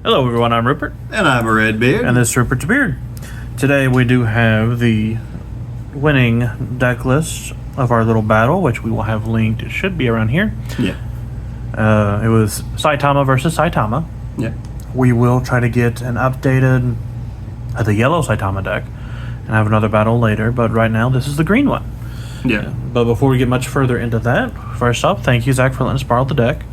Hello everyone, I'm Rupert. And I'm a Redbeard. And this is Rupert's Beard. Today we do have the winning deck list of our little battle, which we will have linked. It should be around here. Yeah. It was Saitama versus Saitama. Yeah. We will try to get an updated the yellow Saitama deck and have another battle later, but right now this is the green one. Yeah. But before we get much further into that, first off, thank you, Zach, for letting us borrow the deck.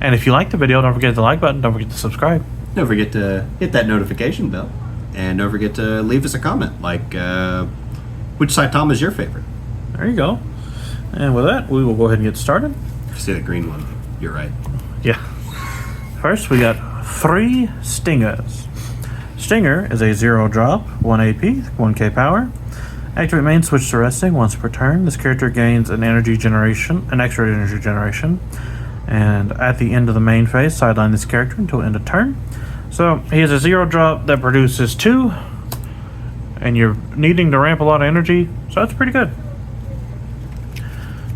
And if you like the video, don't forget the like button. Don't forget to subscribe. Don't forget to hit that notification bell. And don't forget to leave us a comment, like which Saitama is your favorite. There you go. And with that, we will go ahead and get started. If you see the green one, you're right. Yeah. First, we got 3 Stingers. Stinger is a 0-drop, 1 AP, 1k power. Activate main, switch to resting once per turn. This character gains an extra energy generation. And at the end of the main phase, sideline this character until end of turn. So he has a 0-drop that produces 2, and you're needing to ramp a lot of energy, so that's pretty good.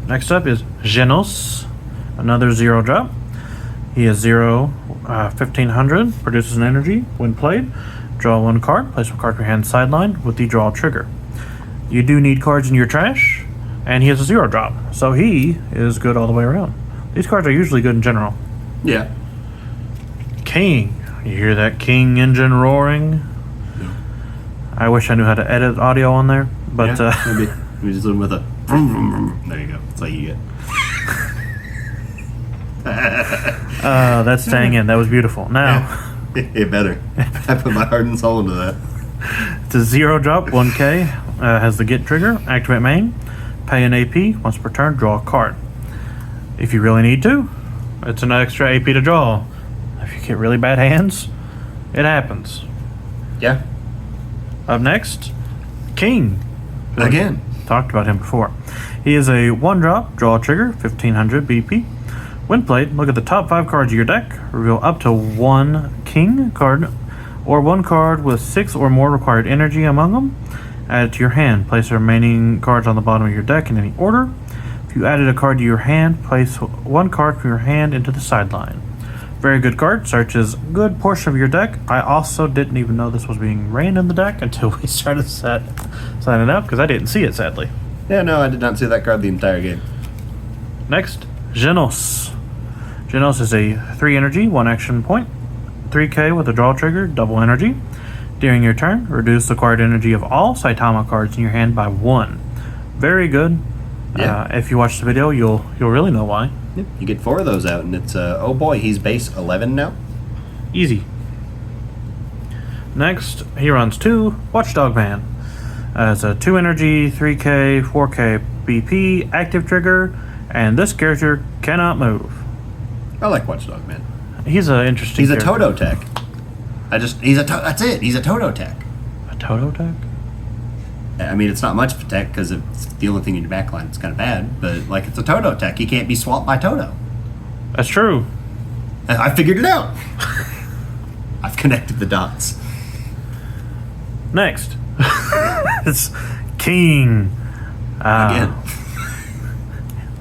Next up is Genos, another 0-drop. He is 1500, produces an energy. When played, draw 1 card, place 1 card from your hand sideline with the draw trigger. You do need cards in your trash, and he has a 0-drop, so he is good all the way around. These cards are usually good in general. Yeah. King. You hear that King engine roaring? Yeah. I wish I knew how to edit audio on there, but maybe we just leave with a vroom, vroom, vroom. There you go. That's all you get. that's staying in. That was beautiful. Now, it better. I put my heart and soul into that. It's a 0-drop, 1k. Has the get trigger. Activate main. Pay an AP. Once per turn, draw a card. If you really need to, it's an extra AP to draw. If you get really bad hands, it happens. Yeah. Up next, King. Again. Talked about him before. He is a 1-drop, draw trigger, 1500 BP. When played, look at the top 5 cards of your deck, reveal up to 1 King card, or 1 card with 6 or more required energy among them. Add it to your hand. Place the remaining cards on the bottom of your deck in any order. If you added a card to your hand, place 1 card from your hand into the sideline. Very good card. Searches a good portion of your deck. I also didn't even know this was being ran in the deck until we started signing up, because I didn't see it, sadly. Yeah, no, I did not see that card the entire game. Next, Genos. Genos is a 3 energy, 1 action point, 3k with a draw trigger, double energy. During your turn, reduce the acquired energy of all Saitama cards in your hand by 1. Very good. Yeah. If you watch the video, you'll really know why. Yep. You get 4 of those out, and it's oh boy, he's base 11 now. Easy. Next, he runs 2 Watchdog Man. It's a 2 energy, 3k, 4k BP, active trigger, and this character cannot move. I like Watchdog Man. He's an interesting. He's character. a Toto tech. That's it. He's a Toto tech. A Toto tech? I mean, it's not much of a tech because it's the only thing in your backline. It's kind of bad, but like it's a Toto tech. He can't be swapped by Toto. That's true. I figured it out. I've connected the dots. Next, it's King. Again.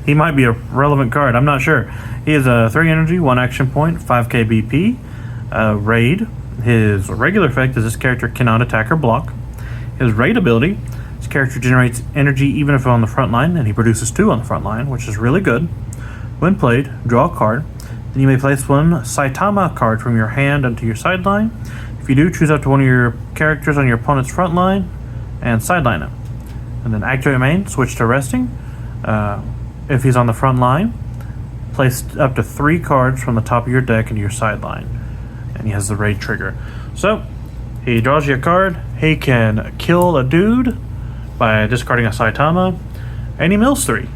He might be a relevant card. I'm not sure. He is a 3 energy, 1 action point, 5k BP, raid. His regular effect is this character cannot attack or block. His raid ability, this character generates energy even if on the front line, and he produces 2 on the front line, which is really good. When played, draw a card. Then you may place 1 Saitama card from your hand onto your sideline. If you do, choose up to 1 of your characters on your opponent's front line and sideline him. And then activate main, switch to resting. If he's on the front line, place up to 3 cards from the top of your deck into your sideline. And he has the raid trigger. So, he draws you a card, he can kill a dude by discarding a Saitama, and he mills 3.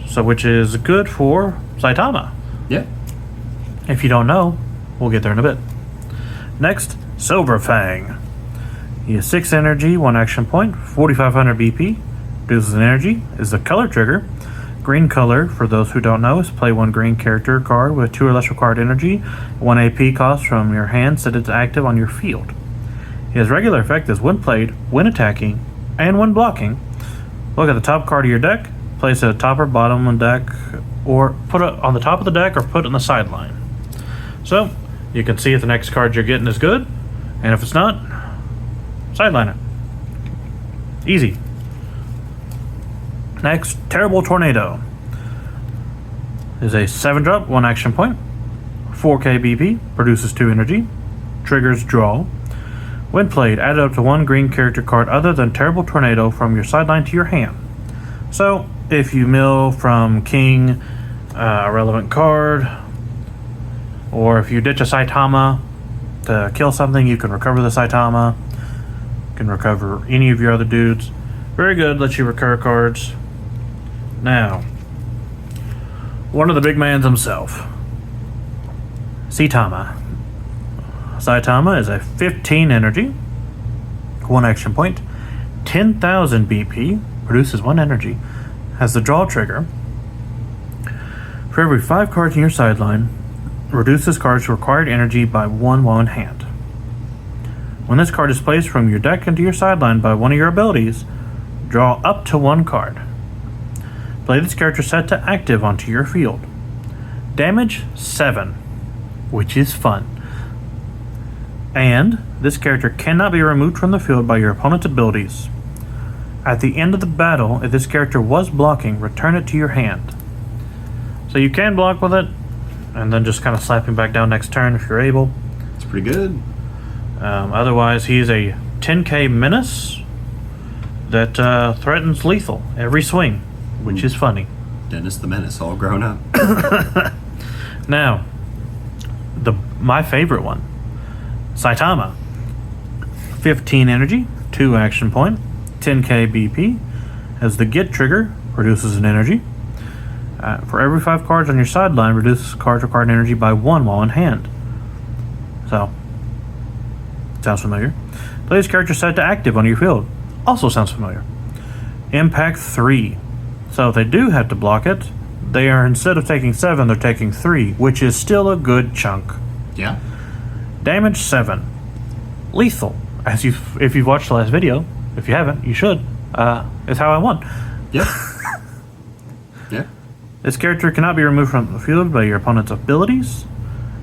So, which is good for Saitama. Yeah. If you don't know, we'll get there in a bit. Next, Silver Fang. He has 6 energy, 1 action point, 4500 BP, produces an energy, is the color trigger. Green color, for those who don't know, is play 1 green character card with 2 or less required energy, 1 AP cost from your hand, set it to active on your field. His regular effect is when played, when attacking, and when blocking. Look at the top card of your deck, place it at top or bottom of the deck, or put it on the top of the deck or put it on the sideline. So, You can see if the next card you're getting is good, and if it's not, sideline it. Easy. Next, Terrible Tornado is a 7-drop, 1 action point, 4k BP, produces 2 energy, triggers draw. When played, add up to 1 green character card other than Terrible Tornado from your sideline to your hand. So, if you mill from King a relevant card, or if you ditch a Saitama to kill something, you can recover the Saitama. You can recover any of your other dudes. Very good, lets you recur cards. Now, one of the big mans himself, Saitama. Saitama is a 15 energy, 1 action point, 10,000 BP, produces 1 energy, has the draw trigger. For every 5 cards in your sideline, reduces cards required energy by 1 while in hand. When this card is placed from your deck into your sideline by one of your abilities, draw up to 1 card. Play this character set to active onto your field. Damage 7, which is fun. And this character cannot be removed from the field by your opponent's abilities. At the end of the battle, if this character was blocking, return it to your hand. So you can block with it, and then just kind of slap him back down next turn if you're able. It's pretty good. Otherwise, he's a 10k menace that threatens lethal every swing, which is funny. Dennis the Menace, all grown up. Now, my favorite one, Saitama. 15 energy, 2 action point, 10k BP, has the get trigger, produces an energy. For every 5 cards on your sideline, reduces cards required energy by 1 while in hand. So, sounds familiar. Play this character set to active on your field. Also sounds familiar. Impact 3. So if they do have to block it, they are, instead of taking 7, they're taking 3, which is still a good chunk. Yeah. Damage 7. Lethal. If you've watched the last video, if you haven't, you should. It's how I won. Yep. Yeah. This character cannot be removed from the field by your opponent's abilities.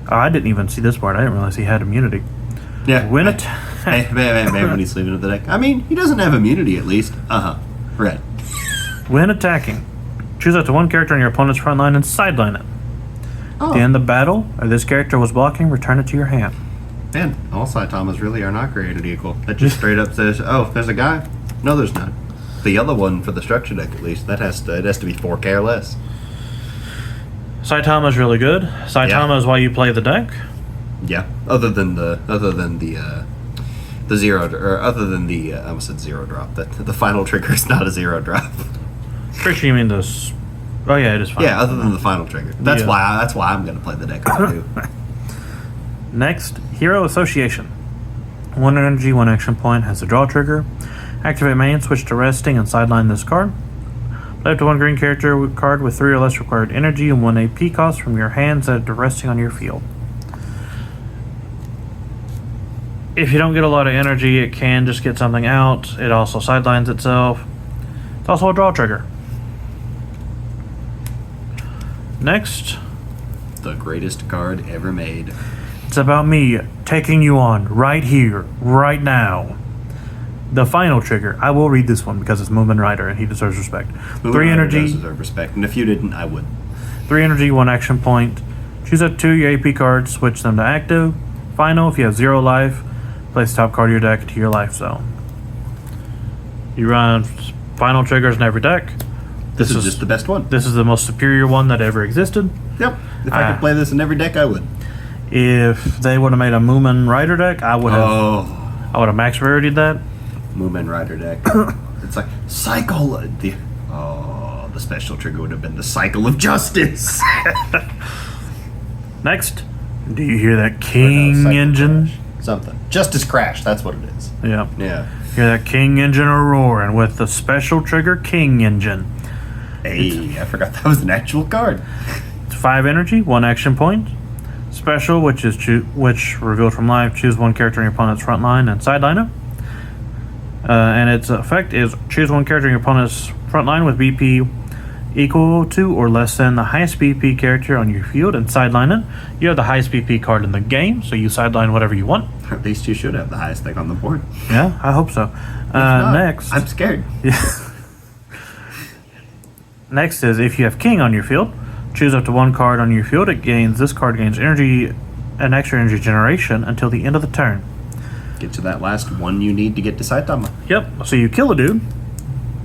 I didn't even see this part. I didn't realize he had immunity. Yeah. When it... Hey, when he's leaving the deck. I mean, he doesn't have immunity at least. Red. When attacking, choose up to 1 character on your opponent's front line and sideline it. Oh. At the end of the battle, if this character was blocking, return it to your hand. Man, all Saitamas really are not created equal. That just straight up says, oh, there's a guy. No, there's not. The yellow one for the structure deck, at least, it has to be 4K or less. Saitama's really good. Saitama is why you play the deck. Yeah. Other than the zero, or other than the I almost said 0 drop. That the final trigger is not a 0 drop. Pretty sure you mean this. Oh yeah, it is fine. Yeah, other than the final trigger. That's why I'm gonna play the deck too. Next, Hero Association. 1 energy, 1 action point, has a draw trigger. Activate main, switch to resting, and sideline this card. Play up to 1 green character card with 3 or less required energy and 1 AP cost from your hand set to resting on your field. If you don't get a lot of energy, it can just get something out. It also sidelines itself. It's also a draw trigger. Next, The greatest card ever made. it's about me taking you on right here, right now. The final trigger. I will read this one because it's Moomin Rider and he deserves respect. Moomin 3 Rider energy. does deserve respect, and if you didn't, I would. 3 energy, 1 action point. Choose up 2 your AP cards, switch them to active. Final, if you have 0 life, place the top card of your deck to your life zone. You run final triggers in every deck. This is just the best one. This is the most superior one that ever existed. Yep. If I could play this in every deck, I would. If they would have made a Moomin Rider deck, I would have. Oh, I would have max rarity'd that. Moomin Rider deck. It's like cycle. The special trigger would have been the cycle of justice. Next, do you hear that King Cycle engine? Crash. Something. Justice Crash. That's what it is. Yeah. Yeah. Hear that King engine roaring with the special trigger King engine. Hey, I forgot that was an actual card. It's 5 energy, 1 action point. Special, which revealed from live, choose 1 character on your opponent's front line and sideline it. And its effect is choose 1 character on your opponent's front line with BP equal to or less than the highest BP character on your field and sideline it. You have the highest BP card in the game, so you sideline whatever you want. These two should have the highest thing on the board. Yeah, I hope so. Not, Next. I'm scared. Next is if you have king on your field, choose up to one card on your field. This card gains energy, an extra energy generation until the end of the turn. Get to that last one you need to get to Saitama. Yep. So you kill a dude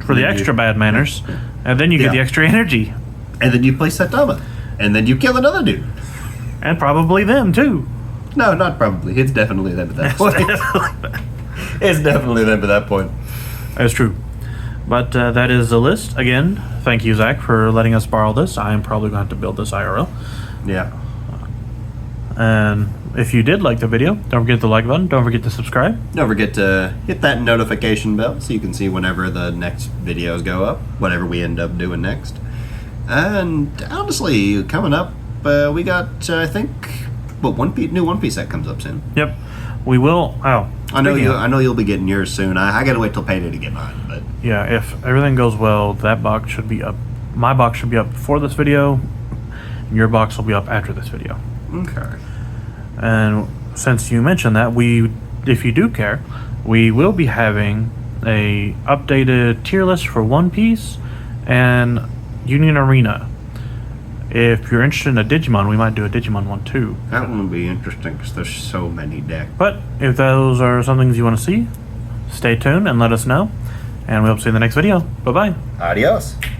for the Then extra you- bad manners, and then you get Yeah. the extra energy, And then you play Saitama. And then you kill another dude. and probably them too. No, not probably. It's definitely them at that point. It's definitely them at that point. That's true. But that is the list. Again, thank you, Zach, for letting us borrow this. I am probably going to have to build this IRL. Yeah. And if you did like the video, don't forget the like button. Don't forget to subscribe. Don't forget to hit that notification bell so you can see whenever the next videos go up, whatever we end up doing next. And honestly, coming up, we got, I think, new One Piece set comes up soon. Yep. We will. Oh, I know speaking of- I know you'll be getting yours soon. I gotta wait till payday to get mine, but Yeah, if everything goes well, that box should be up. My box should be up before this video. And your box will be up after this video. okay. And since you mentioned that, if you do care, we will be having a updated tier list for One Piece and Union Arena. If you're interested in a Digimon, we might do a Digimon one too. That one will be interesting because there's so many decks. But if those are some things you want to see, stay tuned and let us know. And we hope to see you in the next video. Bye-bye. Adios.